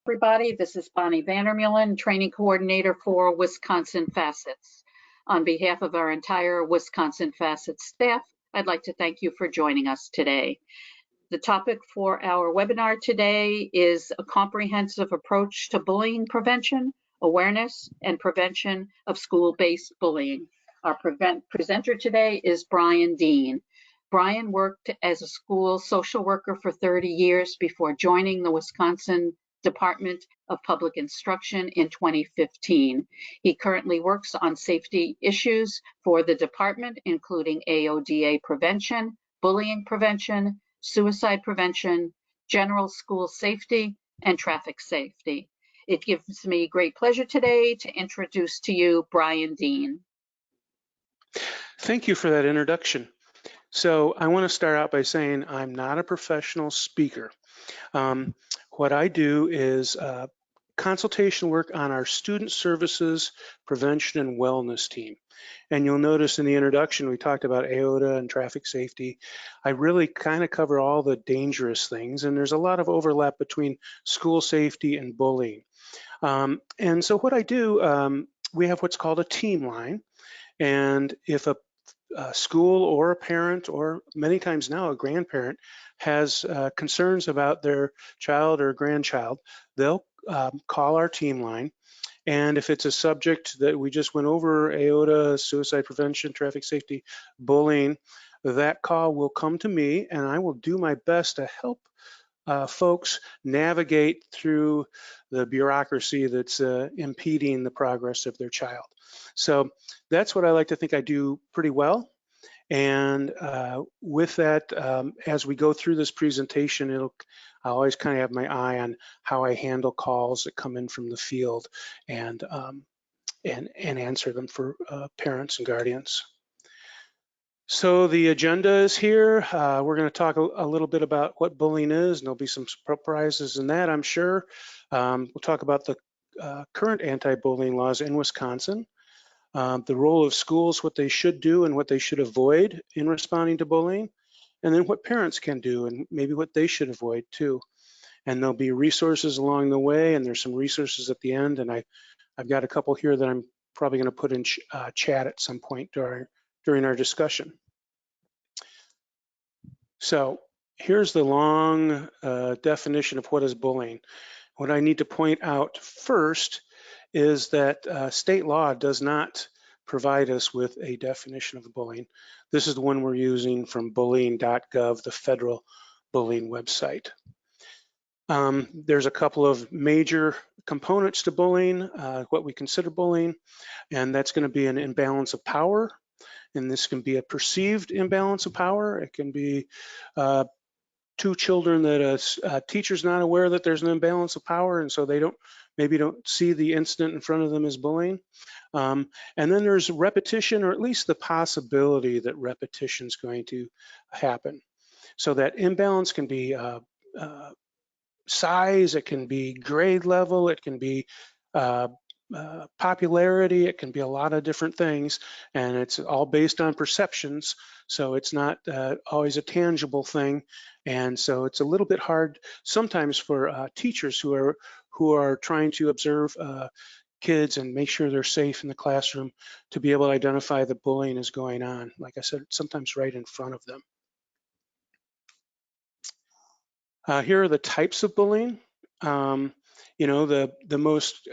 Everybody, this is Bonnie Vandermeulen, Training Coordinator for Wisconsin Facets. On behalf of our entire Wisconsin Facets staff, I'd like to thank you for joining us today. The topic for our webinar today is a comprehensive approach to bullying prevention, awareness, and prevention of school-based bullying. Our presenter today is Brian Dean. Brian worked as a school social worker for 30 years before joining the Wisconsin Department of Public Instruction in 2015. He currently works on safety issues for the department, including AODA prevention, bullying prevention, suicide prevention, general school safety, and traffic safety. It gives me great pleasure today to introduce to you Brian Dean. Thank you for that introduction. So I want to start out by saying I'm not a professional speaker. What I do is consultation work on our student services, prevention, and wellness team. And you'll notice in the introduction, we talked about AODA and traffic safety. I really kind of cover all the dangerous things, and there's a lot of overlap between school safety and bullying. And so what I do, we have what's called a team line. And if a school or a parent, or many times now a grandparent, has concerns about their child or grandchild, they'll call our team line. And if it's a subject that we just went over, AODA, suicide prevention, traffic safety, bullying, that call will come to me, and I will do my best to help folks navigate through the bureaucracy that's impeding the progress of their child. So that's what I like to think I do pretty well. And with that, as we go through this presentation, I always kind of have my eye on how I handle calls that come in from the field and answer them for parents and guardians. So the agenda is here. We're going to talk a little bit about what bullying is, and there'll be some surprises in that, I'm sure. We'll talk about the current anti-bullying laws in Wisconsin, the role of schools, what they should do and what they should avoid in responding to bullying, and then what parents can do and maybe what they should avoid too. And there'll be resources along the way, and there's some resources at the end, and I've got a couple here that I'm probably going to put in chat at some point during our discussion. So here's the long definition of what is bullying. What I need to point out first is that state law does not provide us with a definition of bullying. This is the one we're using from bullying.gov, the federal bullying website. There's a couple of major components to bullying, what we consider bullying, and that's going to be an imbalance of power. And this can be a perceived imbalance of power. It can be two children that a teacher's not aware that there's an imbalance of power, and so they maybe don't see the incident in front of them as bullying. And then there's repetition, or at least the possibility that repetition is going to happen. So that imbalance can be size, it can be grade level, it can be popularity, it can be a lot of different things, and it's all based on perceptions, so it's not always a tangible thing. And so it's a little bit hard sometimes for teachers who are trying to observe kids and make sure they're safe in the classroom to be able to identify that bullying is going on. Like I said, sometimes right in front of them. Here are the types of bullying. You know, the most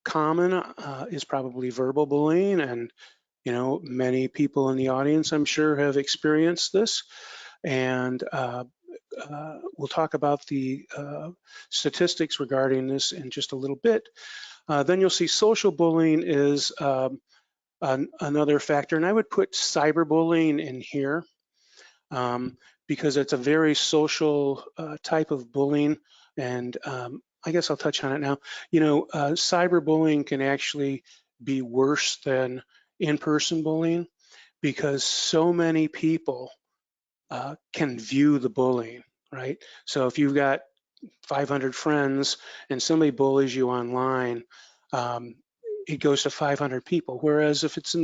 common is probably verbal bullying, and you know, many people in the audience, I'm sure, have experienced this. And we'll talk about the statistics regarding this in just a little bit. Then you'll see social bullying is another factor, and I would put cyberbullying in here because it's a very social type of bullying, and I guess I'll touch on it now. You know, cyberbullying can actually be worse than in-person bullying because so many people can view the bullying, right? So if you've got 500 friends and somebody bullies you online, it goes to 500 people. Whereas if it's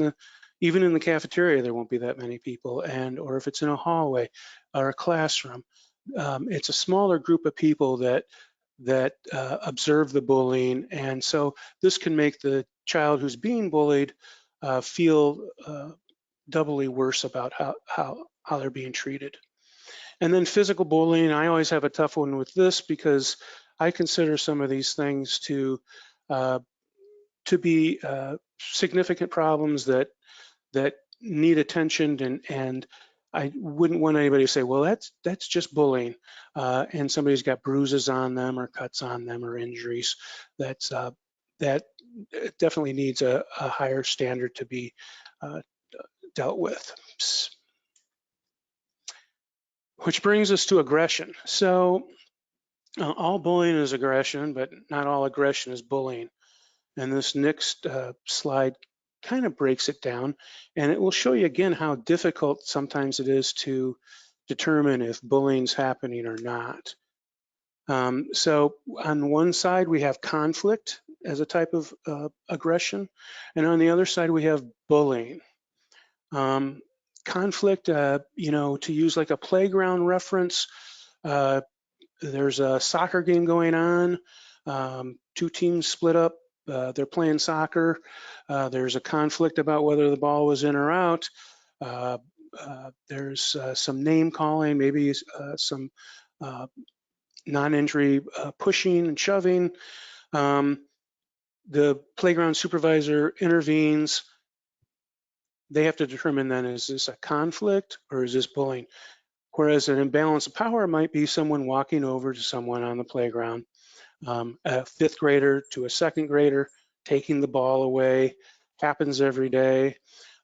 even in the cafeteria, there won't be that many people, or if it's in a hallway or a classroom, it's a smaller group of people that that observe the bullying. And so this can make the child who's being bullied feel doubly worse about how they're being treated. And then physical bullying, I always have a tough one with this because I consider some of these things to be significant problems that need attention, and I wouldn't want anybody to say, well, that's just bullying, and somebody's got bruises on them or cuts on them or injuries. That definitely needs a higher standard to be dealt with. Which brings us to aggression. So all bullying is aggression, but not all aggression is bullying. And this next slide kind of breaks it down, and it will show you again how difficult sometimes it is to determine if bullying's happening or not. So on one side we have conflict as a type of aggression, and on the other side we have bullying. Conflict, you know, to use like a playground reference, there's a soccer game going on, two teams split up, they're playing soccer, there's a conflict about whether the ball was in or out, there's some name calling, maybe some non-injury pushing and shoving. The playground supervisor intervenes. They have to determine then, is this a conflict or is this bullying? Whereas an imbalance of power might be someone walking over to someone on the playground, a fifth grader to a second grader, taking the ball away, happens every day.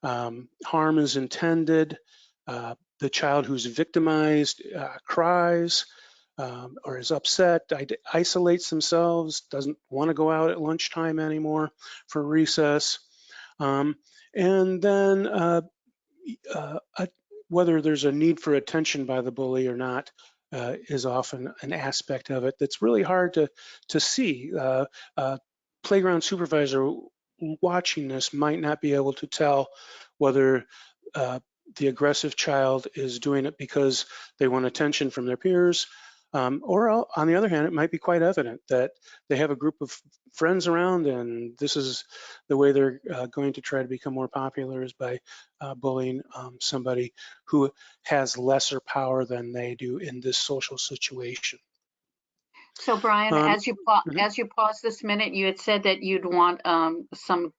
Harm is intended. The child who's victimized cries or is upset, isolates themselves, doesn't want to go out at lunchtime anymore for recess. And then whether there's a need for attention by the bully or not is often an aspect of it that's really hard to see. Playground supervisor watching this might not be able to tell whether the aggressive child is doing it because they want attention from their peers, or on the other hand, it might be quite evident that they have a group of friends around and this is the way they're going to try to become more popular, is by bullying somebody who has lesser power than they do in this social situation. So Brian, as you pause this minute, you had said that you'd want some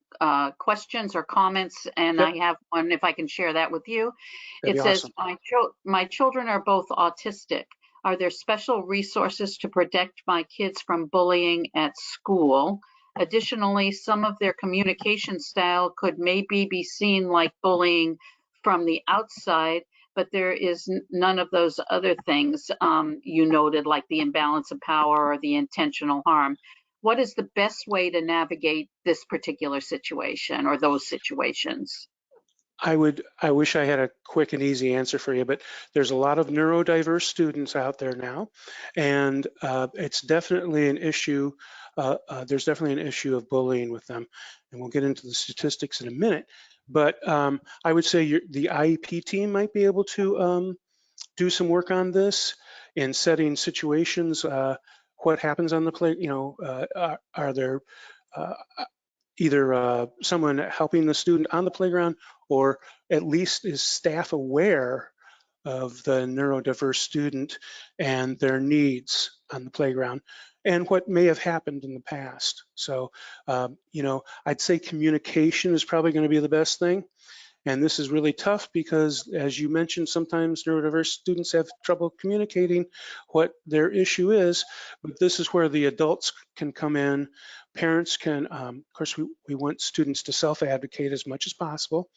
questions or comments, and Yep. I have one if I can share that with you. That'd It be says, awesome. my children are both autistic. Are there special resources to protect my kids from bullying at school? Additionally, some of their communication style could maybe be seen like bullying from the outside, but there is none of those other things you noted, like the imbalance of power or the intentional harm. What is the best way to navigate this particular situation or those situations? I wish I had a quick and easy answer for you, but there's a lot of neurodiverse students out there now, and it's definitely an issue. There's definitely an issue of bullying with them, and we'll get into the statistics in a minute. But I would say the IEP team might be able to do some work on this in setting situations. What happens on the play? You know, are there either someone helping the student on the playground, or at least is staff aware of the neurodiverse student and their needs on the playground and what may have happened in the past. So, you know, I'd say communication is probably going to be the best thing. And this is really tough because, as you mentioned, sometimes neurodiverse students have trouble communicating what their issue is, but this is where the adults can come in. Parents can, of course, we want students to self-advocate as much as possible,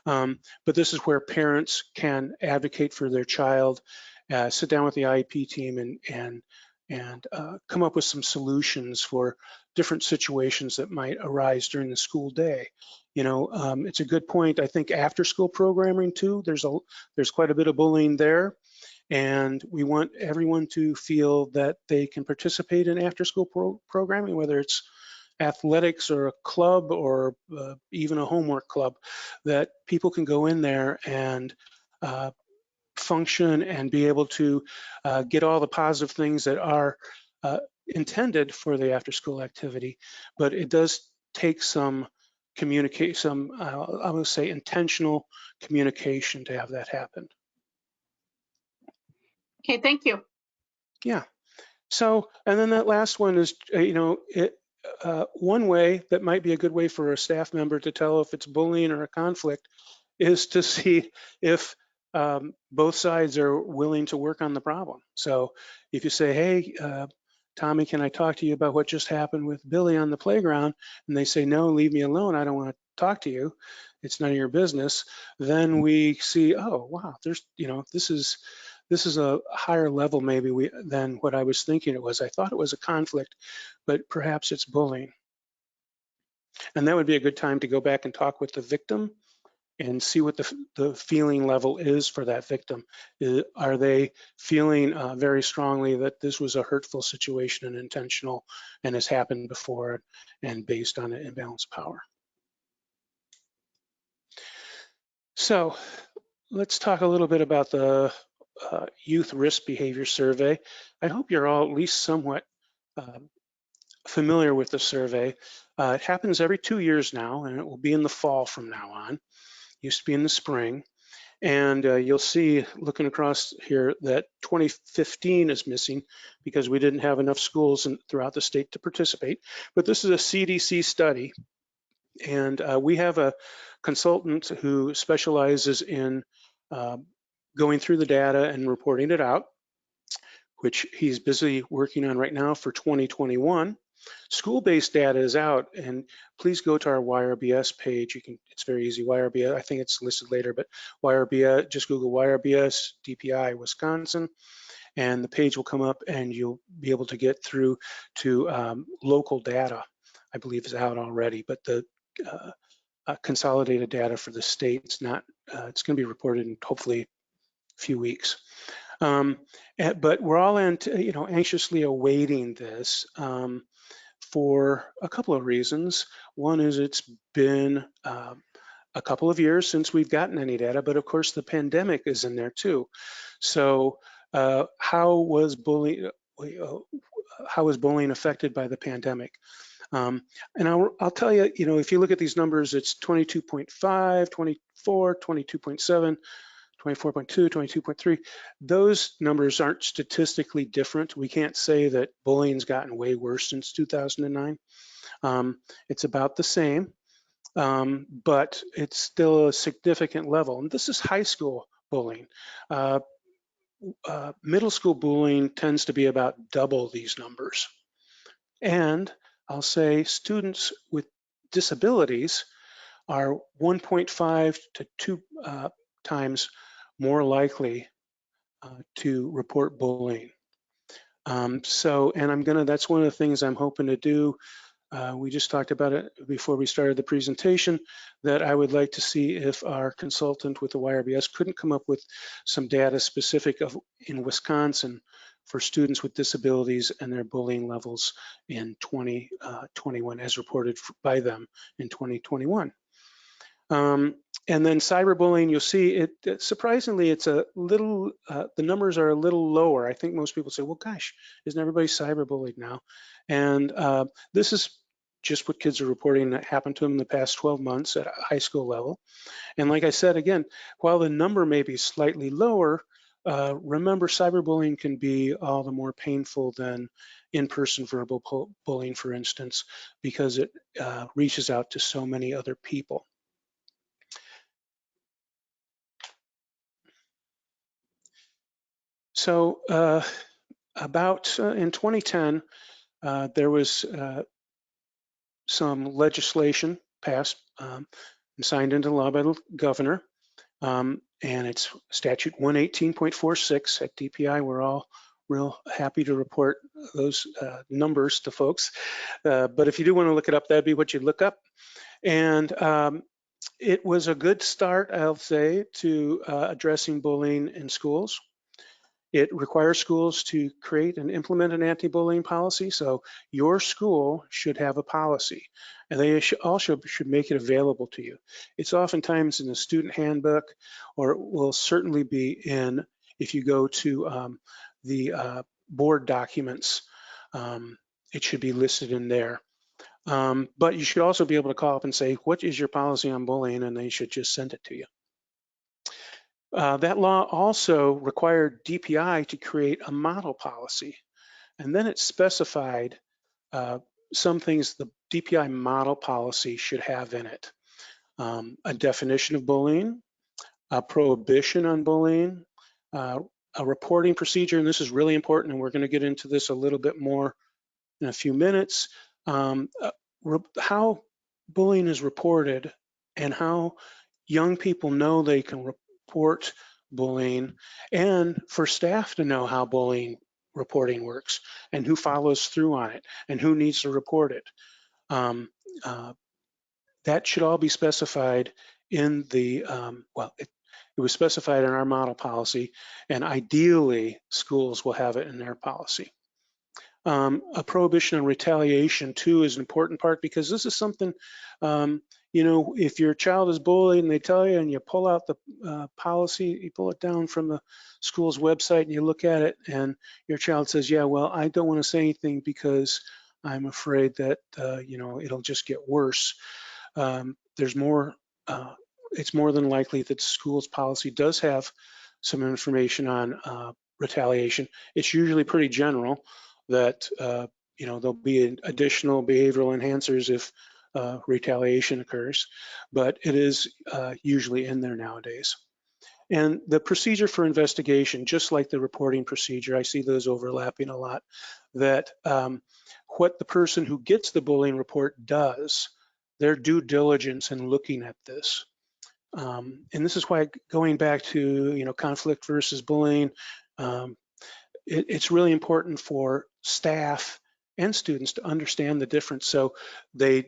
but this is where parents can advocate for their child, sit down with the IEP team and come up with some solutions for different situations that might arise during the school day. You know, it's a good point. I think after school programming too, there's quite a bit of bullying there, and we want everyone to feel that they can participate in after school programming, whether it's athletics or a club or even a homework club, that people can go in there and function and be able to get all the positive things that are intended for the after-school activity, but it does take some communication, I would say intentional communication to have that happen. Okay, thank you. Yeah. So, and then that last one is, one way that might be a good way for a staff member to tell if it's bullying or a conflict is to see if both sides are willing to work on the problem. So if you say, hey, Tommy, can I talk to you about what just happened with Billy on the playground? And they say, no, leave me alone. I don't want to talk to you. It's none of your business. Then we see, oh, wow, there's, this is a higher level maybe than what I was thinking it was. I thought it was a conflict, but perhaps it's bullying. And that would be a good time to go back and talk with the victim and see what the feeling level is for that victim. Are they feeling very strongly that this was a hurtful situation and intentional and has happened before and based on an imbalance of power? So let's talk a little bit about the Youth Risk Behavior Survey. I hope you're all at least somewhat familiar with the survey. It happens every 2 years now, and it will be in the fall from now on. Used to be in the spring. And you'll see, looking across here, that 2015 is missing because we didn't have enough schools throughout the state to participate. But this is a CDC study, and we have a consultant who specializes in going through the data and reporting it out, which he's busy working on right now for 2021. School-based data is out, and please go to our YRBS page. It's very easy, YRBS, I think it's listed later, but YRBS, just Google YRBS DPI Wisconsin, and the page will come up and you'll be able to get through to local data, I believe is out already, but the consolidated data for the state, it's gonna be reported in hopefully a few weeks. But we're all anxiously awaiting this. For a couple of reasons. One is it's been a couple of years since we've gotten any data, but of course the pandemic is in there too. So how was bullying affected by the pandemic? And I'll tell you, if you look at these numbers, it's 22.5, 24, 22.7, 24.2, 22.3, those numbers aren't statistically different. We can't say that bullying's gotten way worse since 2009. It's about the same, but it's still a significant level. And this is high school bullying. Middle school bullying tends to be about double these numbers. And I'll say students with disabilities are 1.5 to 2 times more likely to report bullying. That's one of the things I'm hoping to do. We just talked about it before we started the presentation, that I would like to see if our consultant with the YRBS couldn't come up with some data specific in Wisconsin for students with disabilities and their bullying levels in 2021 as reported by them in 2021. And then cyberbullying, you'll see surprisingly, it's a little, the numbers are a little lower. I think most people say, well, gosh, isn't everybody cyberbullied now? And this is just what kids are reporting that happened to them in the past 12 months at a high school level. And like I said, again, while the number may be slightly lower, remember cyberbullying can be all the more painful than in-person verbal bullying, for instance, because it reaches out to so many other people. So in 2010, there was some legislation passed and signed into law by the governor, and it's statute 118.46 at DPI. We're all real happy to report those numbers to folks. But if you do want to look it up, that'd be what you look up. And it was a good start, I'll say, to addressing bullying in schools. It requires schools to create and implement an anti-bullying policy. So your school should have a policy, and they also should make it available to you. It's oftentimes in the student handbook, or it will certainly be in, if you go to the board documents it should be listed in there. But you should also be able to call up and say, what is your policy on bullying? And they should just send it to you. That law also required DPI to create a model policy. And then it specified some things the DPI model policy should have in it. A definition of bullying, a prohibition on bullying, a reporting procedure, and this is really important, and we're going to get into this a little bit more in a few minutes, how bullying is reported and how young people know they can report bullying, and for staff to know how bullying reporting works and who follows through on it and who needs to report it. That should all be specified in the, it was specified in our model policy, and ideally schools will have it in their policy. A prohibition on retaliation too is an important part, because this is something, if your child is bullied and they tell you and you pull out the policy, you pull it down from the school's website and you look at it and your child says, yeah, well, I don't want to say anything because I'm afraid that, it'll just get worse. There's more, it's more than likely that the school's policy does have some information on retaliation. It's usually pretty general, that there'll be additional behavioral enhancers if retaliation occurs, but it is usually in there nowadays. And the procedure for investigation, just like the reporting procedure, I see those overlapping a lot, that what the person who gets the bullying report does, their due diligence in looking at this. And this is why, going back to conflict versus bullying, it's really important for staff and students to understand the difference. So they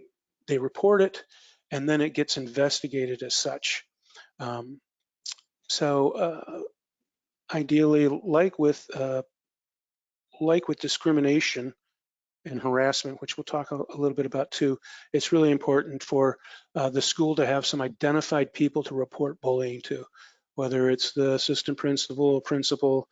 report it, and then it gets investigated as such. Ideally, like with discrimination and harassment, which we'll talk a little bit about too, it's really important for the school to have some identified people to report bullying to, whether it's the assistant principal,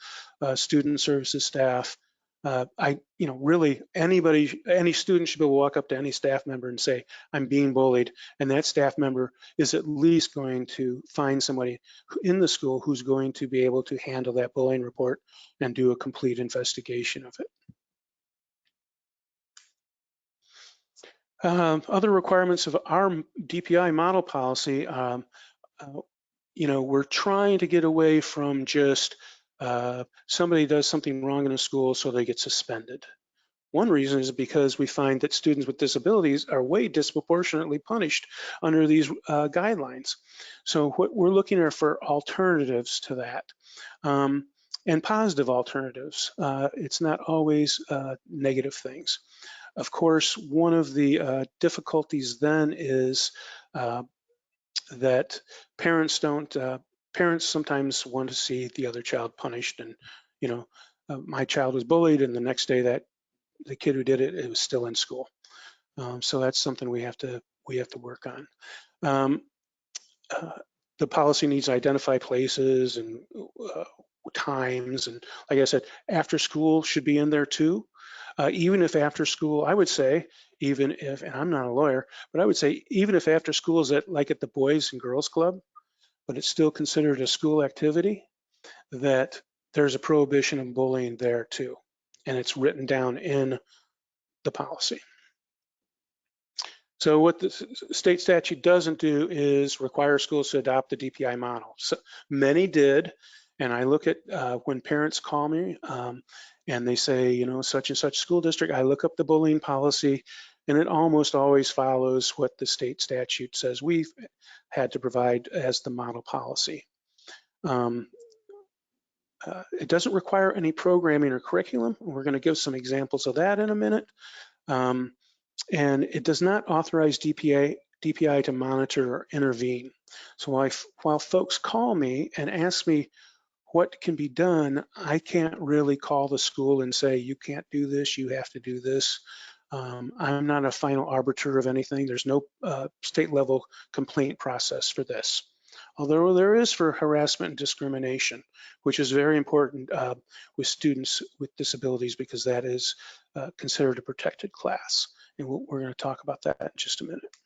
student services staff. Really any student should be able to walk up to any staff member and say, I'm being bullied, and that staff member is at least going to find somebody in the school who's going to be able to handle that bullying report and do a complete investigation of it. Other requirements of our DPI model policy, we're trying to get away from just somebody does something wrong in a school so they get suspended. One reason is because we find that students with disabilities are way disproportionately punished under these guidelines. So what we're looking at for alternatives to that, and positive alternatives. It's not always negative things. Of course, one of the difficulties then is that parents sometimes want to see the other child punished, and my child was bullied, and the next day that the kid who did it was still in school. So that's something we have to work on. The policy needs to identify places and times, and like I said, after school should be in there too. Even if after school, I would say, even if, and I'm not a lawyer, but I would say even if after school is at the Boys and Girls Club, but it's still considered a school activity, that there's a prohibition of bullying there too, and it's written down in the policy. So what the state statute doesn't do is require schools to adopt the DPI model. So many did, and I look at when parents call me and they say, such and such school district, I look up the bullying policy, and it almost always follows what the state statute says we've had to provide as the model policy. It doesn't require any programming or curriculum. We're going to give some examples of that in a minute. And it does not authorize DPI to monitor or intervene. So while folks call me and ask me what can be done, I can't really call the school and say, you can't do this, you have to do this. I'm not a final arbiter of anything. There's no state level complaint process for this. although there is for harassment and discrimination, which is very important with students with disabilities because that is considered a protected class. And we're going to talk about that in just a minute.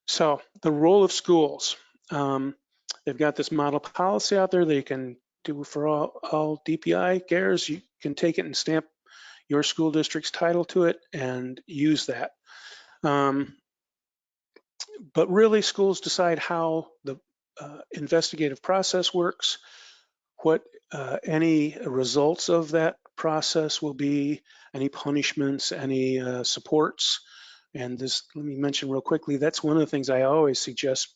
So the role of schools. They've got this model policy out there they can do for all DPI cares. You can take it and stamp your school district's title to it and use that. But really, schools decide how the investigative process works, what any results of that process will be, any punishments, any supports. And this, let me mention real quickly, that's one of the things I always suggest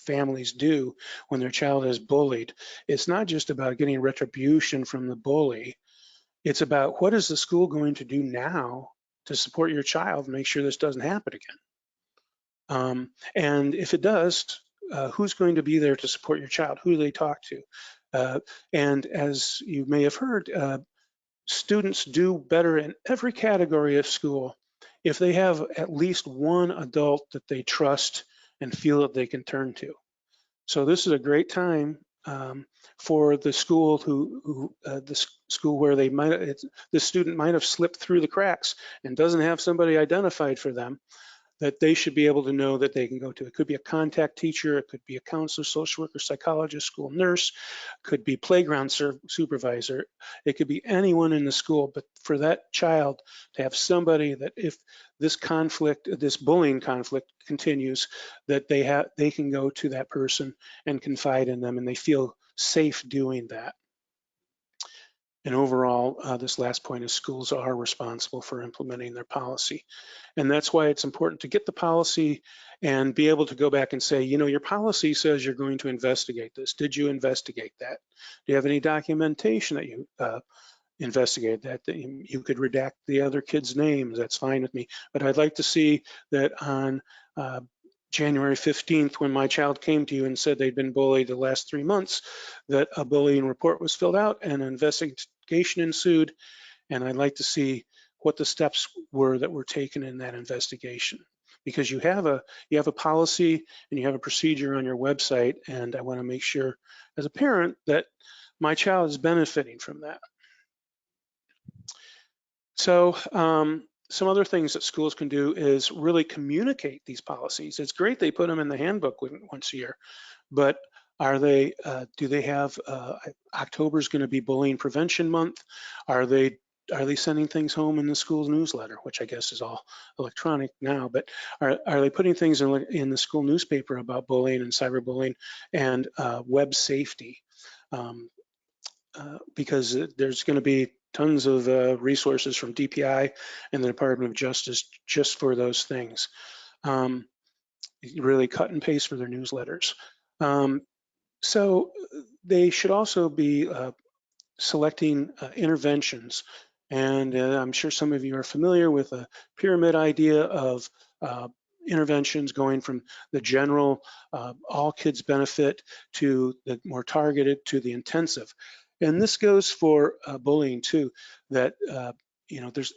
families do when their child is bullied. It's not just about getting retribution from the bully. It's about what is the school going to do now to support your child and make sure this doesn't happen again. And if it does, who's going to be there to support your child? Who do they talk to? And as you may have heard, students do better in every category of school if they have at least one adult that they trust and feel that they can turn to. So this is a great time for the school the school where they the student might have slipped through the cracks and doesn't have somebody identified for them, that they should be able to know that they can go to. It could be a contact teacher, it could be a counselor, social worker, psychologist, school nurse, could be playground supervisor, it could be anyone in the school, but for that child to have somebody that if this conflict, this bullying conflict continues, that they can go to that person and confide in them and they feel safe doing that. And overall, this last point is schools are responsible for implementing their policy. And that's why it's important to get the policy and be able to go back and say, you know, your policy says you're going to investigate this. Did you investigate that? Do you have any documentation that you investigate that you could redact the other kids' names? That's fine with me. But I'd like to see that on January 15th, when my child came to you and said they'd been bullied the last 3 months, that a bullying report was filled out and an investigation ensued. And I'd like to see what the steps were that were taken in that investigation. Because you have a policy and you have a procedure on your website, and I want to make sure as a parent that my child is benefiting from that. So some other things that schools can do is really communicate these policies. It's great they put them in the handbook once a year, but are they, do they have, October is going to be Bullying Prevention Month. Are they sending things home in the school's newsletter, which I guess is all electronic now, but are they putting things in the school newspaper about bullying and cyberbullying and web safety? Because there's going to be tons of resources from DPI and the Department of Justice just for those things. Really cut and paste for their newsletters. So they should also be selecting interventions. And I'm sure some of you are familiar with a pyramid idea of interventions going from the general all kids benefit to the more targeted to the intensive. And this goes for bullying too, that you know, there's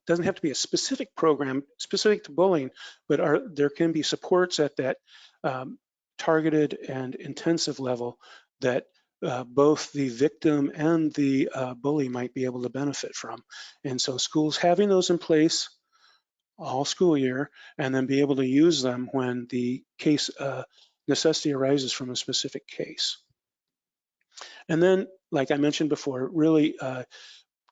doesn't have to be a specific program specific to bullying, but there can be supports at that targeted and intensive level that both the victim and the bully might be able to benefit from. And so schools having those in place all school year, and then be able to use them when the case necessity arises from a specific case. And then, like I mentioned before, really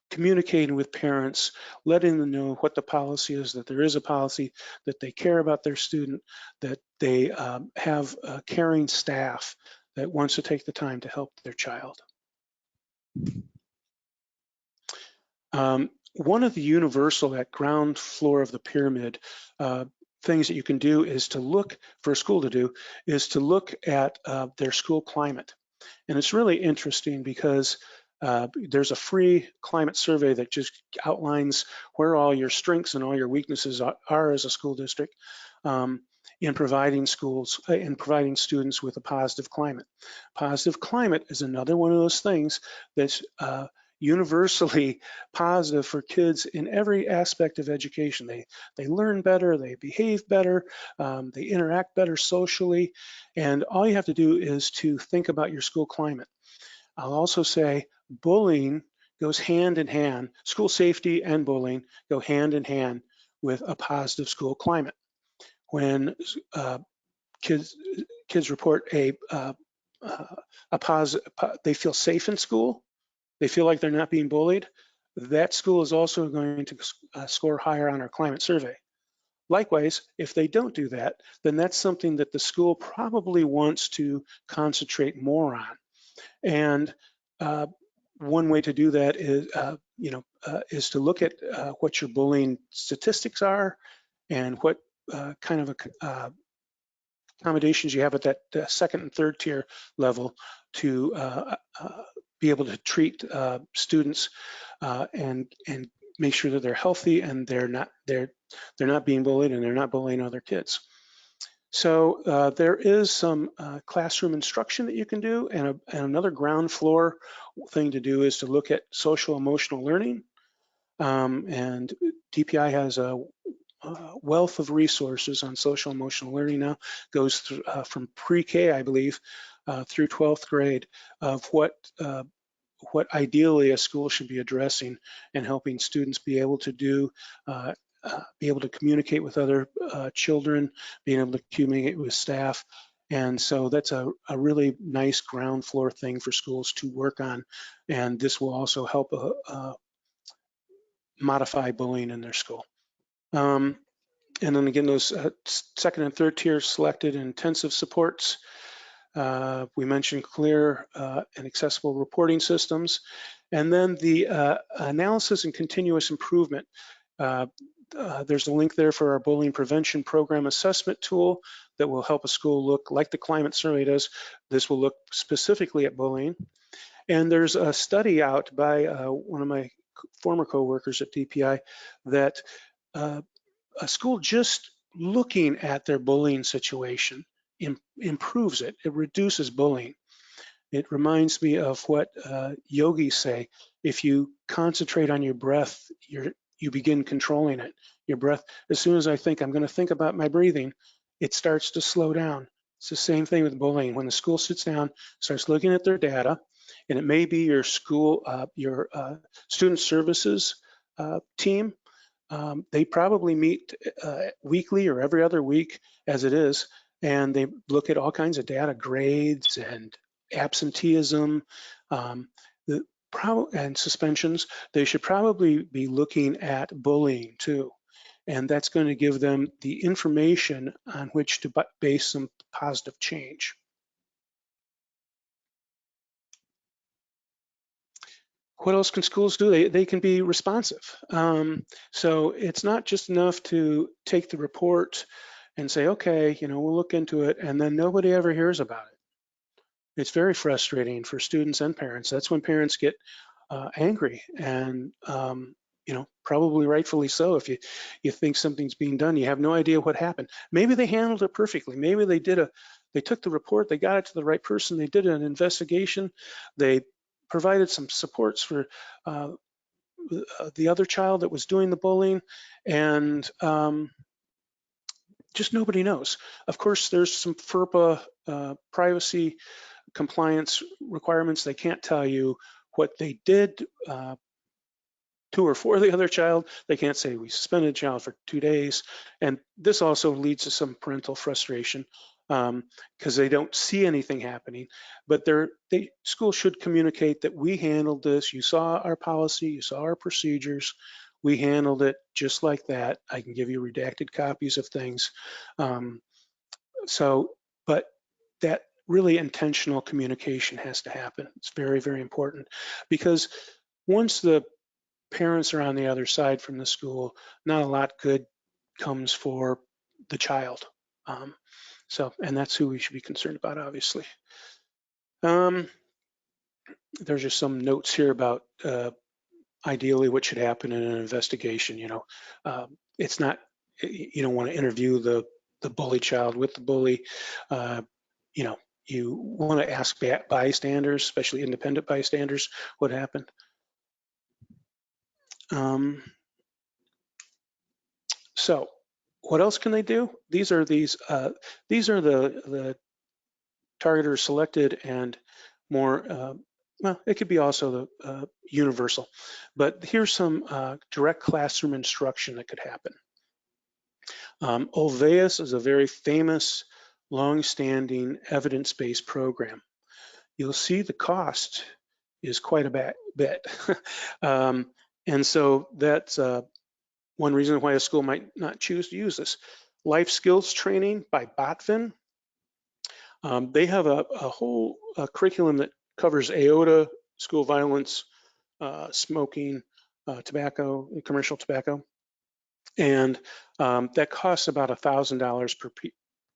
communicating with parents, letting them know what the policy is, that there is a policy, that they care about their student, that they have caring staff that wants to take the time to help their child. One of the universal, that ground floor of the pyramid, things that you can do is to look, for a school to do, is to look at their school climate. And it's really interesting because there's a free climate survey that just outlines where all your strengths and all your weaknesses are as a school district in providing students with a positive climate. Positive climate is another one of those things that's universally positive for kids in every aspect of education. They learn better, they behave better, they interact better socially, and all you have to do is to think about your school climate. I'll also say bullying goes hand in hand. School safety and bullying go hand in hand with a positive school climate. When kids report they feel safe in school, they feel like they're not being bullied, that school is also going to score higher on our climate survey. Likewise, if they don't do that, then that's something that the school probably wants to concentrate more on. And one way to do that is, is to look at what your bullying statistics are and what kind of accommodations you have at that second and third tier level to be able to treat students and make sure that they're healthy and they're not being bullied and they're not bullying other kids. So there is some classroom instruction that you can do, and another ground floor thing to do is to look at social emotional learning. And DPI has a wealth of resources on social emotional learning now. Goes through, from pre-K, I believe, through 12th grade of what ideally a school should be addressing and helping students be able to do, be able to communicate with other children, being able to communicate with staff. And so that's a really nice ground floor thing for schools to work on. And this will also help modify bullying in their school. And then again, those second and third tier selected intensive supports. We mentioned clear and accessible reporting systems. And then the analysis and continuous improvement. There's a link there for our bullying prevention program assessment tool that will help a school look like the climate survey does. This will look specifically at bullying. And there's a study out by one of my former coworkers at DPI that a school just looking at their bullying situation improves it. It reduces bullying. It reminds me of what yogis say. If you concentrate on your breath, you begin controlling it. Your breath, as soon as I think I'm going to think about my breathing, it starts to slow down. It's the same thing with bullying. When the school sits down, starts looking at their data, and it may be your school, your student services team. They probably meet weekly or every other week as it is, and they look at all kinds of data, grades and absenteeism, and suspensions. They should probably be looking at bullying too. And that's going to give them the information on which to base some positive change. What else can schools do? They can be responsive. So it's not just enough to take the report and say, okay, we'll look into it, and then nobody ever hears about it. It's very frustrating for students and parents. That's when parents get angry, and probably rightfully so. If you think something's being done, you have no idea what happened. Maybe they handled it perfectly. Maybe they took the report, they got it to the right person, they did an investigation, they provided some supports for the other child that was doing the bullying, and just nobody knows. Of course, there's some FERPA privacy compliance requirements. They can't tell you what they did to or for the other child. They can't say we suspended a child for 2 days. And this also leads to some parental frustration because they don't see anything happening. But school should communicate that we handled this. You saw our policy, you saw our procedures. We handled it just like that. I can give you redacted copies of things. But that really intentional communication has to happen. It's very, very important, because once the parents are on the other side from the school, not a lot good comes for the child. And that's who we should be concerned about, obviously. There's just some notes here about ideally what should happen in an investigation. It's not, you don't want to interview the bully child with the bully. You want to ask bystanders, especially independent bystanders, what happened. So what else can they do? These are the targeters selected and more, well, it could be also the universal, but here's some direct classroom instruction that could happen. Olveus is a very famous, long-standing evidence-based program. You'll see the cost is quite a bit. And so that's one reason why a school might not choose to use this. Life skills training by Botvin. They have a whole curriculum that covers AOTA, school violence, smoking, tobacco, commercial tobacco. And that costs about $1,000 per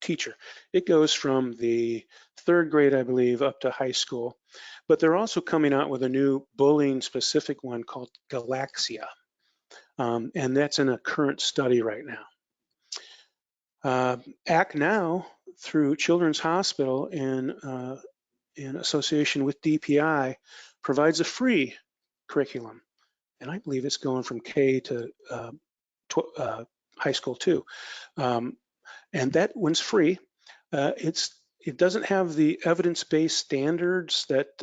teacher. It goes from the 3rd grade, I believe, up to high school. But they're also coming out with a new bullying specific one called Galaxia. And that's in a current study right now. Act Now, through Children's Hospital in association with DPI, provides a free curriculum. And I believe it's going from K to high school too. And that one's free. It doesn't have the evidence-based standards that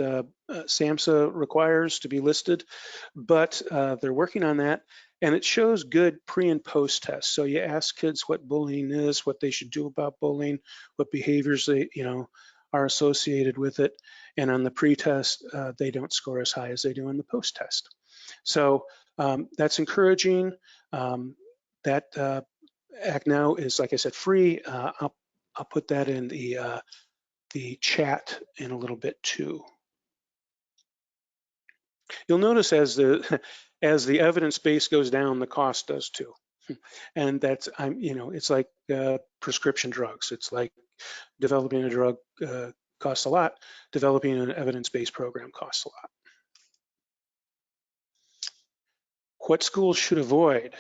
SAMHSA requires to be listed, but they're working on that. And it shows good pre and post tests. So you ask kids what bullying is, what they should do about bullying, what behaviors they, are associated with it. And on the pre-test, they don't score as high as they do in the post-test. So that's encouraging. That Act Now is, like I said, free. I'll put that in the chat in a little bit too. You'll notice as the evidence base goes down, the cost does too. And that's, it's like prescription drugs. It's like developing a drug costs a lot. Developing an evidence-based program costs a lot. What schools should avoid?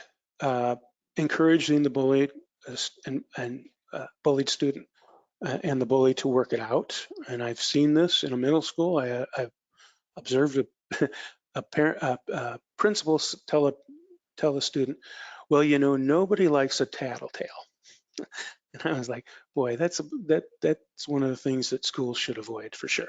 Encouraging the bullied and bullied student and the bully to work it out. And I've seen this in a middle school. I've observed a principal tell a student, well, nobody likes a tattletale. And I was like, boy, that's one of the things that schools should avoid for sure.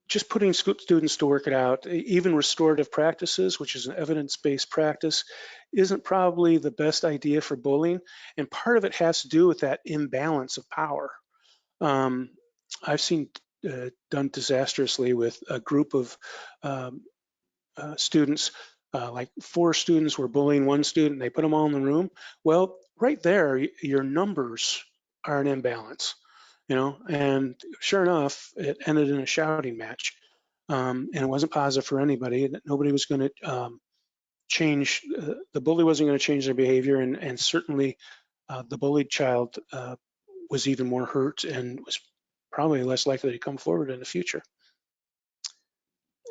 Just putting students to work it out, even restorative practices, which is an evidence-based practice, isn't probably the best idea for bullying. And part of it has to do with that imbalance of power. I've seen done disastrously with a group of students, like 4 students were bullying one student, they put them all in the room. Well, right there, your numbers are an imbalance. And sure enough, it ended in a shouting match, and it wasn't positive for anybody. Nobody was going to change. The bully wasn't going to change their behavior, and certainly the bullied child was even more hurt and was probably less likely to come forward in the future.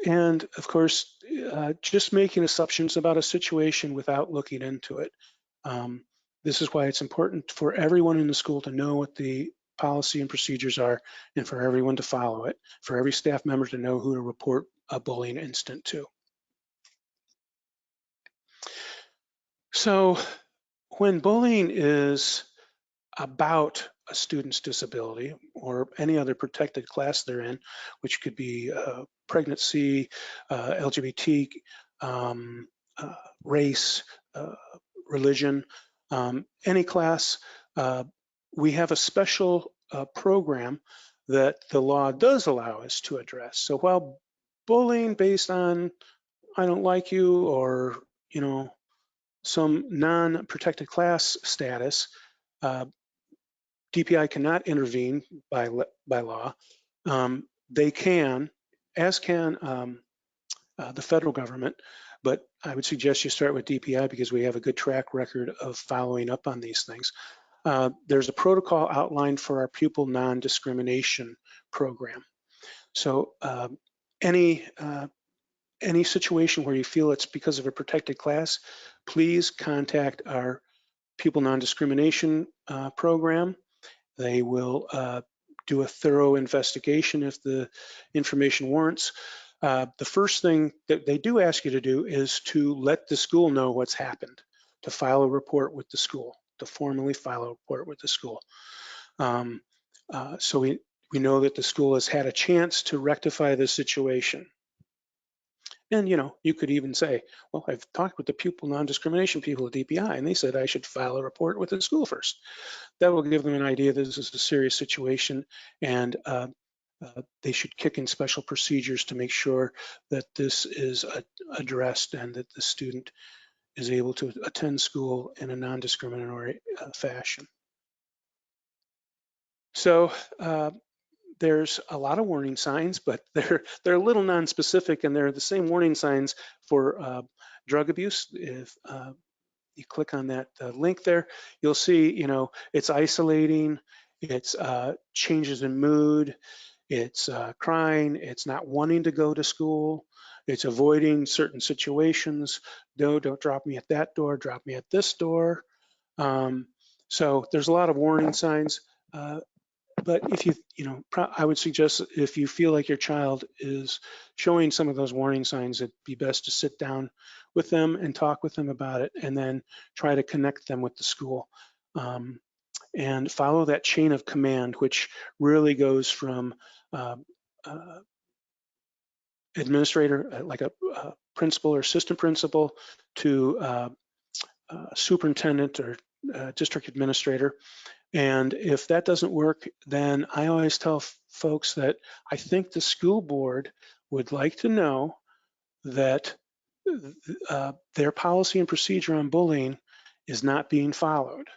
And of course, just making assumptions about a situation without looking into it. This is why it's important for everyone in the school to know what the policy and procedures are, and for everyone to follow it, for every staff member to know who to report a bullying incident to. So when bullying is about a student's disability or any other protected class they're in, which could be pregnancy, LGBT, race, religion, any class, we have a special program that the law does allow us to address. So while bullying based on I don't like you or some non-protected class status, DPI cannot intervene by law. They can, as can the federal government, but I would suggest you start with DPI because we have a good track record of following up on these things. There's a protocol outlined for our pupil non-discrimination program. So any situation where you feel it's because of a protected class, please contact our pupil non-discrimination program. They will do a thorough investigation if the information warrants. the first thing that they do ask you to do is to let the school know what's happened, to file a report with the school, to formally file a report with the school. So we know that the school has had a chance to rectify the situation. And you could even say, well, I've talked with the pupil non-discrimination people at DPI, and they said I should file a report with the school first. That will give them an idea this is a serious situation, and they should kick in special procedures to make sure that this is addressed and that the student is able to attend school in a non-discriminatory fashion. So there's a lot of warning signs, but they're a little non-specific, and they're the same warning signs for drug abuse. If you click on that link there, you'll see, it's isolating, it's changes in mood, it's crying, it's not wanting to go to school, it's avoiding certain situations. No, don't drop me at that door, drop me at this door. So there's a lot of warning signs. But if I would suggest if you feel like your child is showing some of those warning signs, it'd be best to sit down with them and talk with them about it, and then try to connect them with the school. And follow that chain of command, which really goes from administrator, like a principal or assistant principal, to superintendent or district administrator. And if that doesn't work, then I always tell folks that I think the school board would like to know that their policy and procedure on bullying is not being followed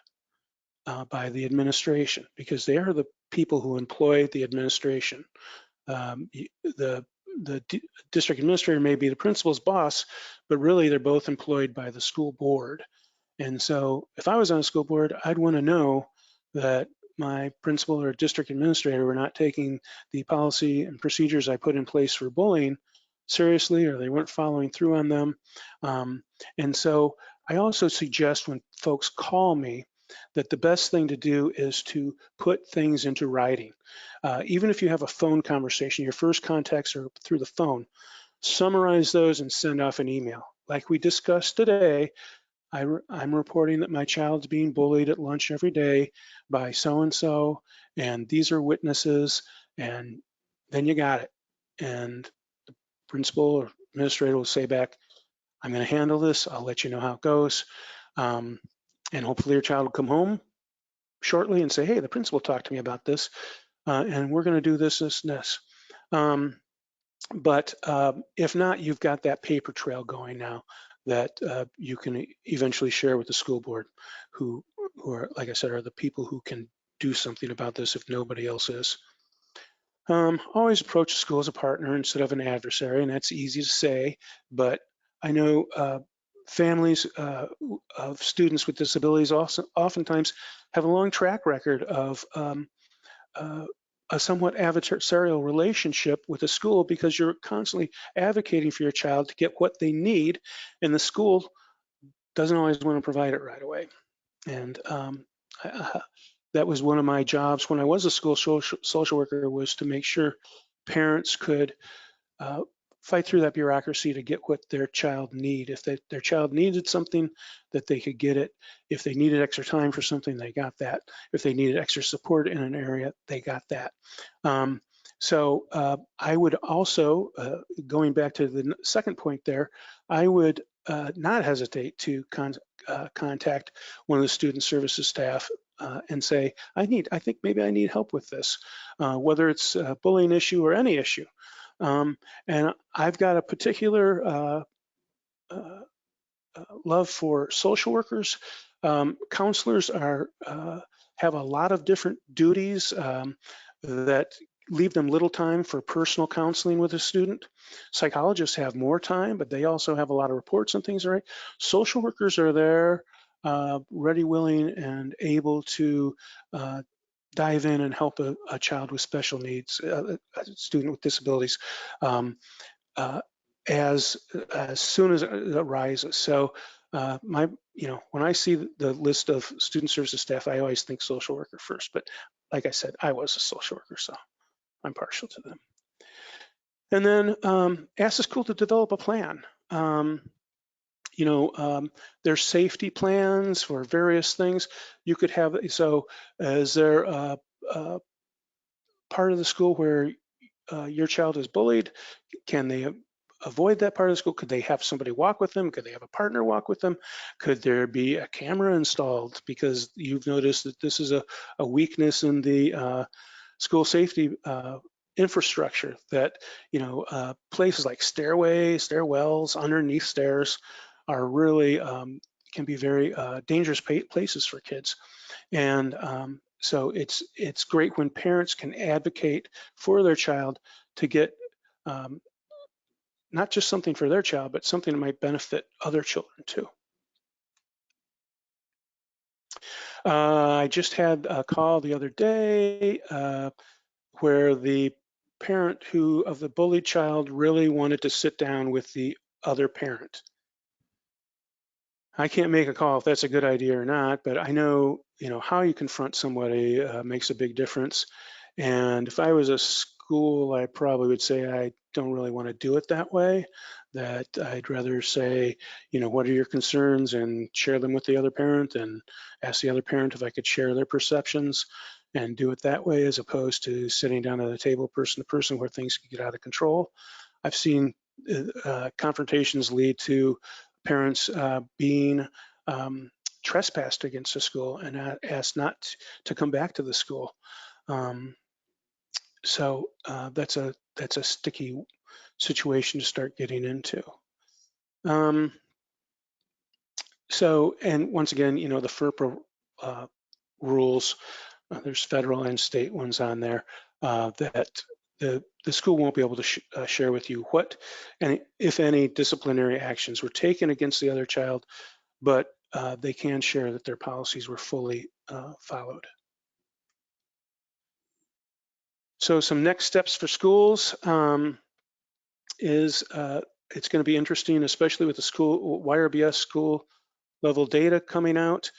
by the administration, because they are the people who employ the administration. The district administrator may be the principal's boss, but really they're both employed by the school board. And so if I was on a school board, I'd want to know that my principal or district administrator were not taking the policy and procedures I put in place for bullying seriously, or they weren't following through on them. And so I also suggest when folks call me that the best thing to do is to put things into writing. Even if you have a phone conversation, your first contacts are through the phone, summarize those and send off an email. Like we discussed today, I'm reporting that my child's being bullied at lunch every day by so-and-so, and these are witnesses, and then you got it. And the principal or administrator will say back, I'm going to handle this. I'll let you know how it goes. And hopefully your child will come home shortly and say, hey, the principal talked to me about this, and we're going to do this, this, and this. But if not, you've got that paper trail going now that you can eventually share with the school board, who are, like I said, are the people who can do something about this if nobody else is. Always approach the school as a partner instead of an adversary, and that's easy to say, but I know families of students with disabilities also oftentimes have a long track record of a somewhat adversarial relationship with the school, because you're constantly advocating for your child to get what they need, and the school doesn't always want to provide it right away. And that was one of my jobs when I was a school social worker, was to make sure parents could fight through that bureaucracy to get what their child need. If their child needed something, that they could get it. If they needed extra time for something, they got that. If they needed extra support in an area, they got that. So I would also, going back to the second point there, I would not hesitate to contact one of the student services staff and say, I think maybe I need help with this, whether it's a bullying issue or any issue. And I've got a particular love for social workers. Counselors have a lot of different duties that leave them little time for personal counseling with a student. Psychologists have more time, but they also have a lot of reports and things, right? Social workers are there, ready, willing, and able to dive in and help a child with special needs, a student with disabilities, as soon as it arises. So when I see the list of student services staff, I always think social worker first. But like I said, I was a social worker, so I'm partial to them. And then ask the school to develop a plan. There's safety plans for various things. You could have, so is there a part of the school where your child is bullied? Can they avoid that part of the school? Could they have somebody walk with them? Could they have a partner walk with them? Could there be a camera installed because you've noticed that this is a weakness in the school safety infrastructure, that places like stairwells underneath stairs are really can be very dangerous places for kids. And so it's great when parents can advocate for their child to get um, not just something for their child, but something that might benefit other children too. I just had a call the other day where the parent of the bullied child really wanted to sit down with the other parent. I can't make a call if that's a good idea or not, but I know, how you confront somebody makes a big difference. And if I was a school, I probably would say I don't really want to do it that way, that I'd rather say, what are your concerns, and share them with the other parent, and ask the other parent if I could share their perceptions and do it that way, as opposed to sitting down at a table person to person where things can get out of control. I've seen confrontations lead to parents being trespassed against the school and asked not to come back to the school. So that's a sticky situation to start getting into. And once again, the FERPA rules, there's federal and state ones on there that the school won't be able to share with you what, and if any, disciplinary actions were taken against the other child, but they can share that their policies were fully followed. So some next steps for schools is it's going to be interesting, especially with the school YRBS school level data coming out.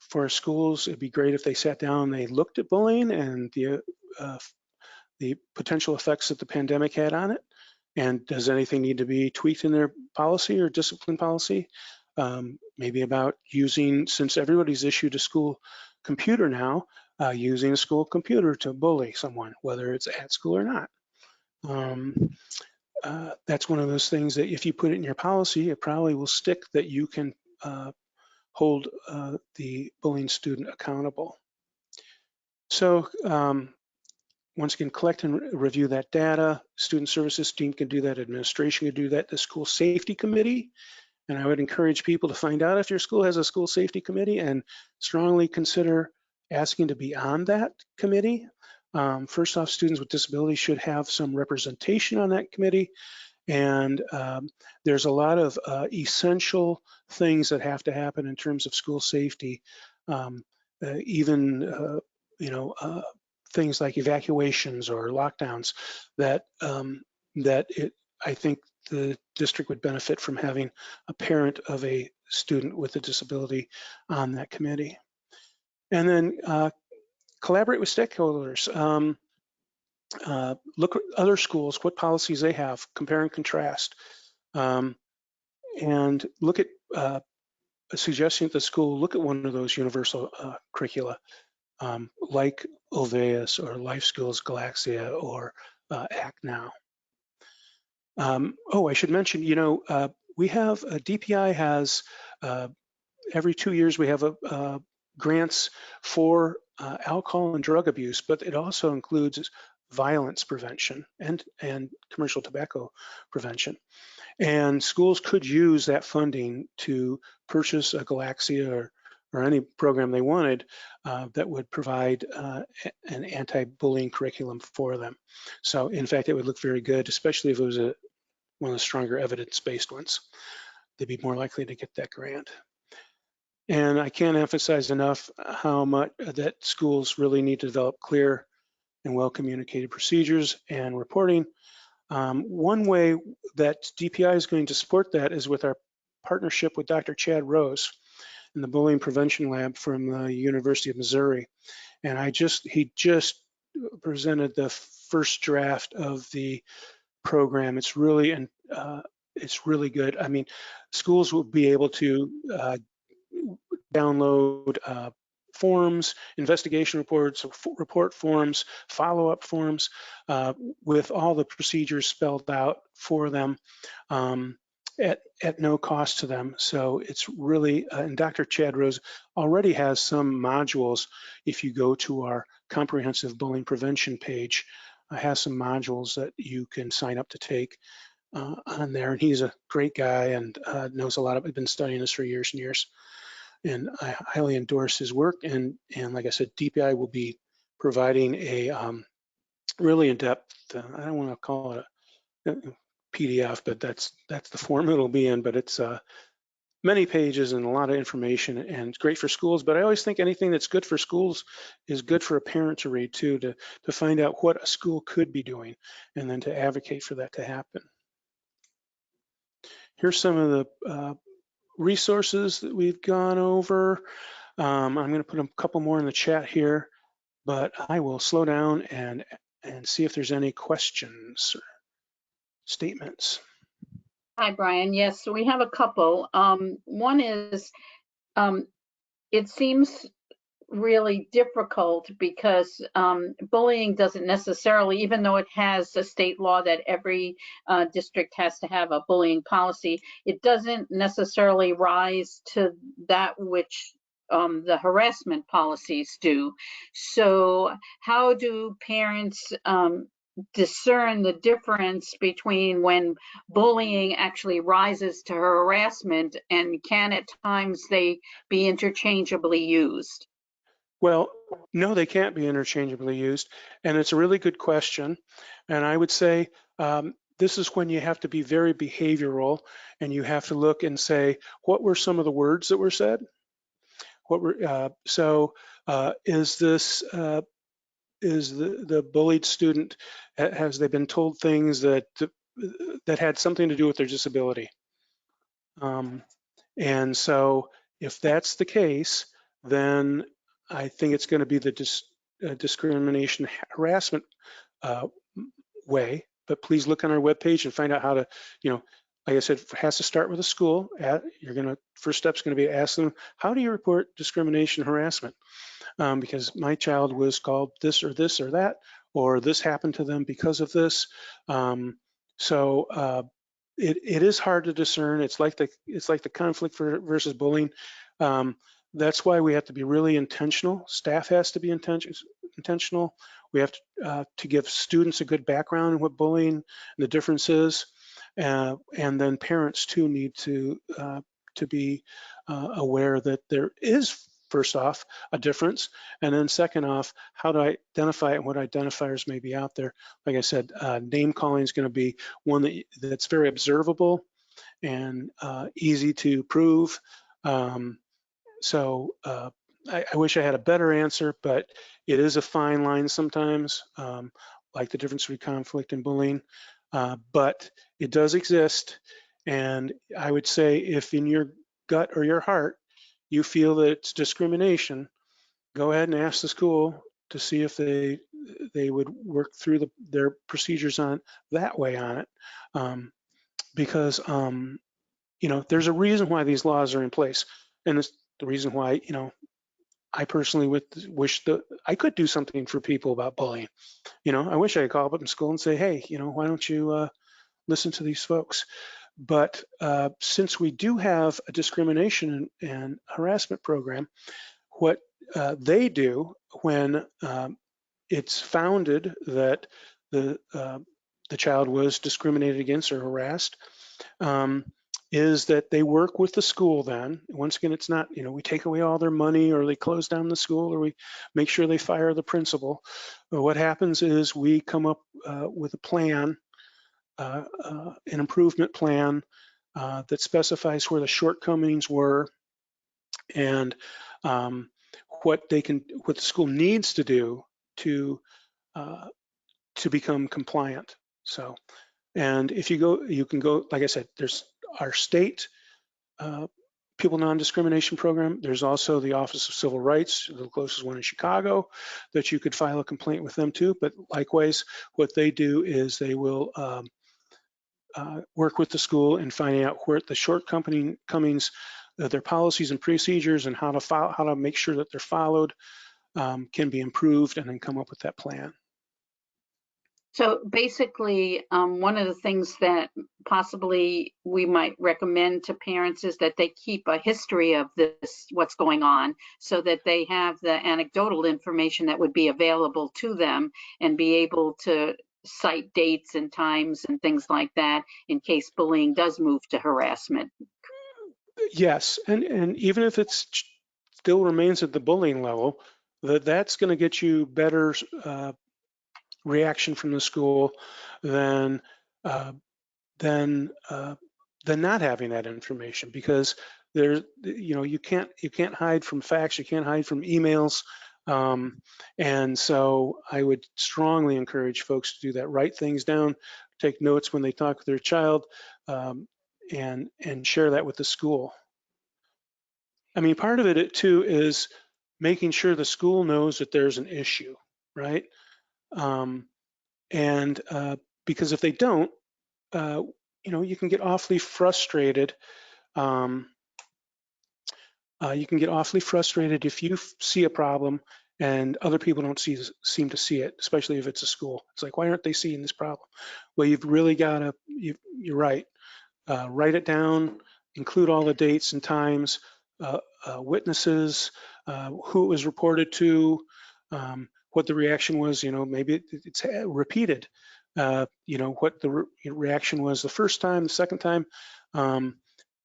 For schools, it'd be great if they sat down and they looked at bullying and the potential effects that the pandemic had on it. And does anything need to be tweaked in their policy or discipline policy? Maybe about using, since everybody's issued a school computer now, using a school computer to bully someone, whether it's at school or not. That's one of those things that if you put it in your policy, it probably will stick, that you can hold the bullying student accountable. So once again, collect and review that data. Student services team can do that, administration can do that, the school safety committee. And I would encourage people to find out if your school has a school safety committee and strongly consider asking to be on that committee. First off, students with disabilities should have some representation on that committee. And there's a lot of essential things that have to happen in terms of school safety, even things like evacuations or lockdowns, that I think the district would benefit from having a parent of a student with a disability on that committee. And then collaborate with stakeholders. Look at other schools, what policies they have, compare and contrast. And look at suggesting that the school look at one of those universal curricula, like Oveus or Life Skills Galaxia or Act Now. I should mention, we have, DPI has, every 2 years we have grants for alcohol and drug abuse, but it also includes violence prevention and commercial tobacco prevention. And schools could use that funding to purchase a Galaxia or any program they wanted that would provide an anti-bullying curriculum for them. So in fact, it would look very good, especially if it was one of the stronger evidence-based ones. They'd be more likely to get that grant. And I can't emphasize enough how much that schools really need to develop clear and well-communicated procedures and reporting. One way that DPI is going to support that is with our partnership with Dr. Chad Rose in the Bullying Prevention Lab from the University of Missouri. And he just presented the first draft of the program. It's really it's really good. I mean, schools will be able to download forms, investigation reports, report forms, follow-up forms with all the procedures spelled out for them at no cost to them. So it's really, and Dr. Chad Rose already has some modules. If you go to our comprehensive bullying prevention page, has some modules that you can sign up to take on there. And he's a great guy and knows a lot of, I've been studying this for years and years. And I highly endorse his work. And like I said, DPI will be providing a really in-depth, I don't want to call it a PDF, but that's the form it'll be in. But it's many pages and a lot of information, and it's great for schools. But I always think anything that's good for schools is good for a parent to read too, to find out what a school could be doing, and then to advocate for that to happen. Here's some of the resources that we've gone over. I'm going to put a couple more in the chat here, but I will slow down and see if there's any questions or statements. Hi, Brian. Yes, we have a couple. One is, it seems really difficult because bullying doesn't necessarily, even though it has a state law that every district has to have a bullying policy, it doesn't necessarily rise to that which the harassment policies do. So how do parents discern the difference between when bullying actually rises to harassment, and can at times they be interchangeably used? Well, no, they can't be interchangeably used. And it's a really good question. And I would say this is when you have to be very behavioral, and you have to look and say, what were some of the words that were said? What were is this is the bullied student, has they been told things that had something to do with their disability? And so if that's the case, then I think it's going to be the discrimination harassment way. But please look on our webpage and find out how to, like I said, it has to start with a school. First step's going to be ask them, how do you report discrimination harassment? Because my child was called this or that, or this happened to them because of this. It is hard to discern. It's like the conflict versus bullying. That's why we have to be really intentional. Staff has to be intentional. We have to give students a good background in what bullying and the difference is, and then parents too need to be aware that there is, first off, a difference, and then second off, how to identify it and what identifiers may be out there. Like I said, name calling is going to be one that's very observable and easy to prove. I wish I had a better answer, but it is a fine line sometimes, like the difference between conflict and bullying, but it does exist. And I would say if in your gut or your heart, you feel that it's discrimination, go ahead and ask the school to see if they would work through their procedures on that way on it, because there's a reason why these laws are in place, and it's the reason why I personally wish that I could do something for people about bullying. I wish I could call up in school and say, hey, why don't you listen to these folks? But since we do have a discrimination and harassment program, what they do when it's founded that the child was discriminated against or harassed, is that they work with the school then. Once again, it's not, we take away all their money or they close down the school or we make sure they fire the principal. But what happens is we come up with a plan, an improvement plan that specifies where the shortcomings were and what the school needs to do to become compliant. So, and if you can go, like I said, there's our state Pupil Non-Discrimination Program. There's also the Office of Civil Rights, the closest one in Chicago, that you could file a complaint with them too. But likewise, what they do is they will work with the school in finding out where the shortcomings, their policies and procedures, and how to make sure that they're followed can be improved, and then come up with that plan. So basically, one of the things that possibly we might recommend to parents is that they keep a history of this, what's going on, so that they have the anecdotal information that would be available to them and be able to cite dates and times and things like that in case bullying does move to harassment. Yes, and even if it's still remains at the bullying level, that's going to get you better reaction from the school than than not having that information, because you can't hide from facts, you can't hide from emails, and so I would strongly encourage folks to do that. Write things down, take notes when they talk with their child, and share that with the school. I mean, part of it too is making sure the school knows that there's an issue, right? And because if they don't, you can get awfully frustrated. You can get awfully frustrated if you see a problem and other people don't seem to see it, especially if it's a school. It's like, why aren't they seeing this problem? Well, you've really got to, you're right. Write it down, include all the dates and times, witnesses, who it was reported to, what the reaction was. Maybe it's repeated. What the reaction was the first time, the second time, and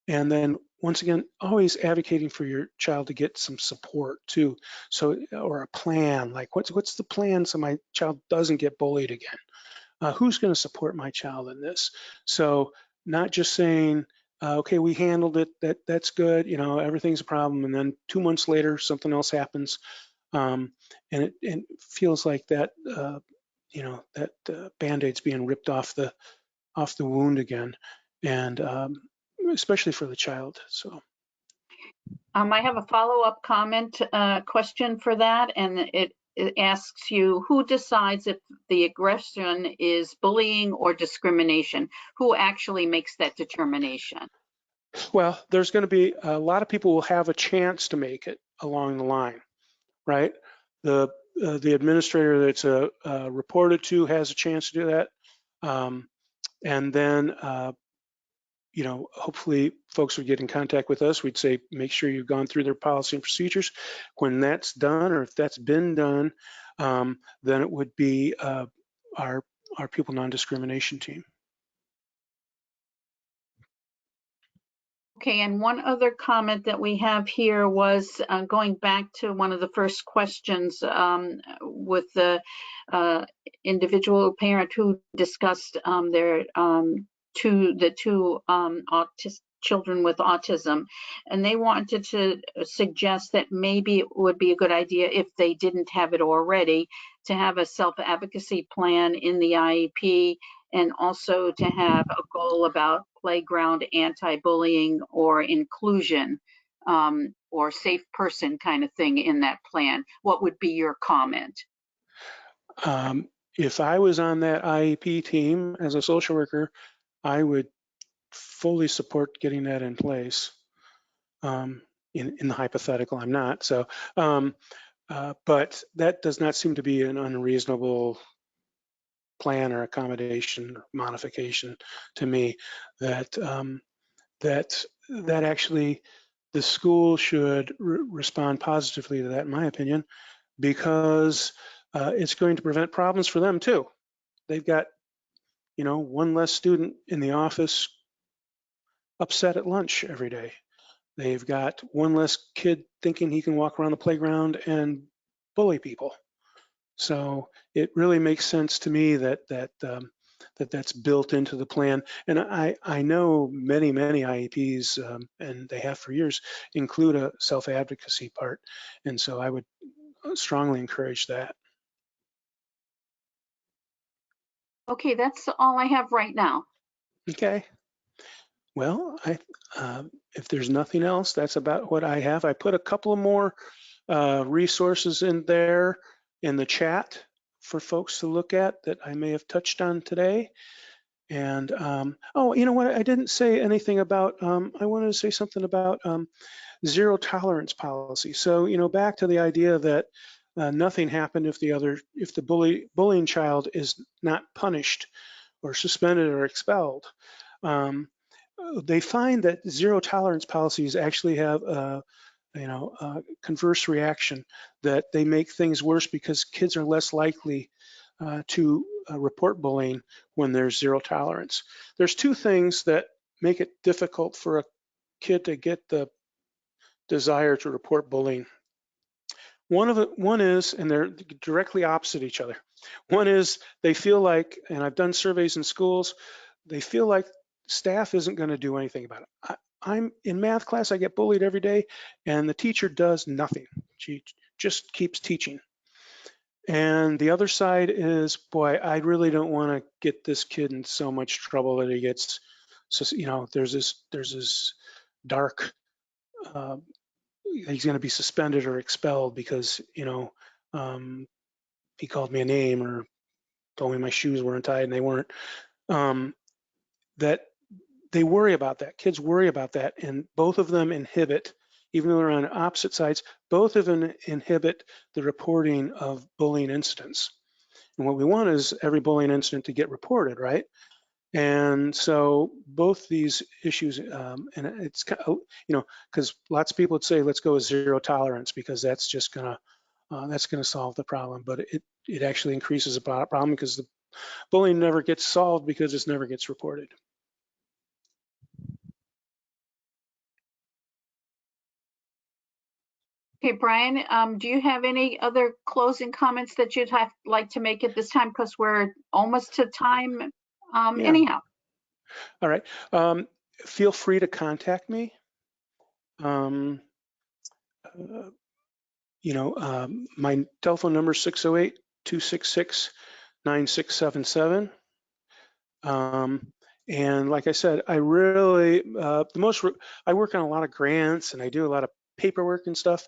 then once again, always advocating for your child to get some support too. So, or a plan, like what's the plan so my child doesn't get bullied again? Who's going to support my child in this? So, not just saying, okay, we handled it, that's good, everything's a problem, and then 2 months later something else happens, and it feels like that Band-Aid's being ripped off the wound again, and especially for the child. So I have a follow-up question for that, and it asks you, who decides if the aggression is bullying or discrimination? Who actually makes that determination? Well, there's going to be a lot of people will have a chance to make it along the line, right? The administrator that's reported to has a chance to do that, and then hopefully folks would get in contact with us. We'd say, make sure you've gone through their policy and procedures. When that's done, or if that's been done, then it would be our pupil non-discrimination team. Okay, and one other comment that we have here was going back to one of the first questions with the individual parent who discussed their two children with autism, and they wanted to suggest that maybe it would be a good idea, if they didn't have it already, to have a self-advocacy plan in the IEP, and also to have a goal about playground anti-bullying or inclusion, or safe person kind of thing in that plan. What would be your comment? If I was on that IEP team as a social worker, I would fully support getting that in place. In the hypothetical, I'm not. So, but that does not seem to be an unreasonable plan or accommodation or modification to me. That actually the school should respond positively to that, in my opinion, because it's going to prevent problems for them too. They've got one less student in the office upset at lunch every day. They've got one less kid thinking he can walk around the playground and bully people. So it really makes sense to me that that's built into the plan. And I know many IEPs, and they have for years, include a self-advocacy part. And so I would strongly encourage that. Okay, that's all I have right now. Okay. Well, if there's nothing else, that's about what I have. I put a couple of more resources in there in the chat for folks to look at that I may have touched on today. And oh, you know what? I didn't say anything about. I wanted to say something about zero tolerance policy. So, you know, back to the idea that nothing happened if the bullying child is not punished or suspended or expelled. They find that zero tolerance policies actually have a converse reaction, that they make things worse because kids are less likely to report bullying when there's zero tolerance. There's two things that make it difficult for a kid to get the desire to report bullying. One is, and they're directly opposite each other. One is they feel like, and I've done surveys in schools, they feel like staff isn't going to do anything about it. I'm in math class, I get bullied every day, and the teacher does nothing. She just keeps teaching. And the other side is, boy, I really don't want to get this kid in so much trouble that he gets, so, you know, there's this dark, he's going to be suspended or expelled because, you know, he called me a name or told me my shoes weren't tied and they weren't. That they worry about that. Kids worry about that, and both of them inhibit, even though they're on opposite sides, both of them inhibit the reporting of bullying incidents. And what we want is every bullying incident to get reported, right? And so both these issues, and it's, you know, because lots of people would say, let's go with zero tolerance because that's just gonna solve the problem. But it actually increases the problem because the bullying never gets solved because it never gets reported. Okay, Brian, do you have any other closing comments that you'd like to make at this time? Because we're almost to time anyhow. All right. Feel free to contact me. My telephone number is 608-266-9677. And like I said, I really, I work on a lot of grants and I do a lot of paperwork and stuff.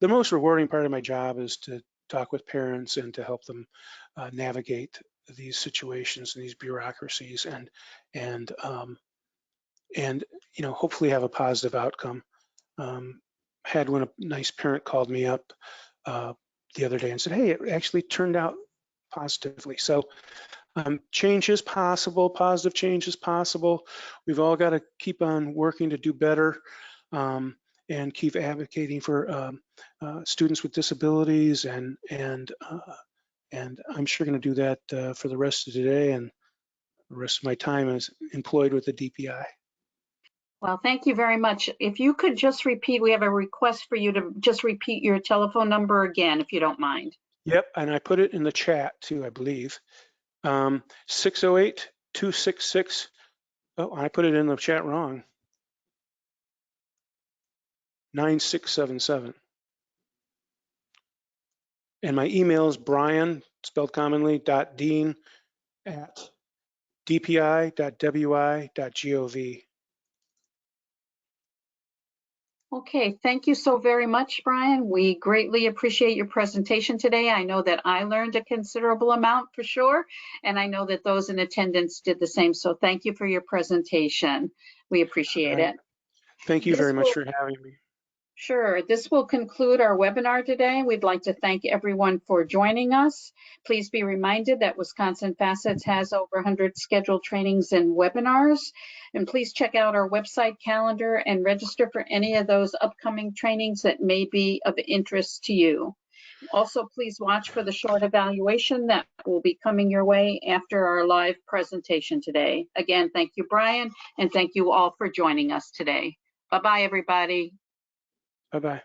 The most rewarding part of my job is to talk with parents and to help them navigate these situations and these bureaucracies and you know, hopefully have a positive outcome. Had one, a nice parent called me up the other day and said, hey, it actually turned out positively. So change is possible, positive change is possible. We've all got to keep on working to do better and keep advocating for students with disabilities, and I'm sure going to do that for the rest of today, and the rest of my time is employed with the DPI. Well, thank you very much. If you could just repeat, we have a request for you to just repeat your telephone number again, if you don't mind. Yep, and I put it in the chat too, I believe. 608-266, oh, I put it in the chat wrong. 9677. And my email is Brian, spelled commonly, .dean@dpi.wi.gov. Okay, thank you so very much, Brian. We greatly appreciate your presentation today. I know that I learned a considerable amount for sure, and I know that those in attendance did the same. So thank you for your presentation. We appreciate it. Thank you very much for having me. Sure. This will conclude our webinar today. We'd like to thank everyone for joining us. Please be reminded that Wisconsin Facets has over 100 scheduled trainings and webinars. And please check out our website calendar and register for any of those upcoming trainings that may be of interest to you. Also, please watch for the short evaluation that will be coming your way after our live presentation today. Again, thank you, Brian, and thank you all for joining us today. Bye-bye, everybody. Bye-bye.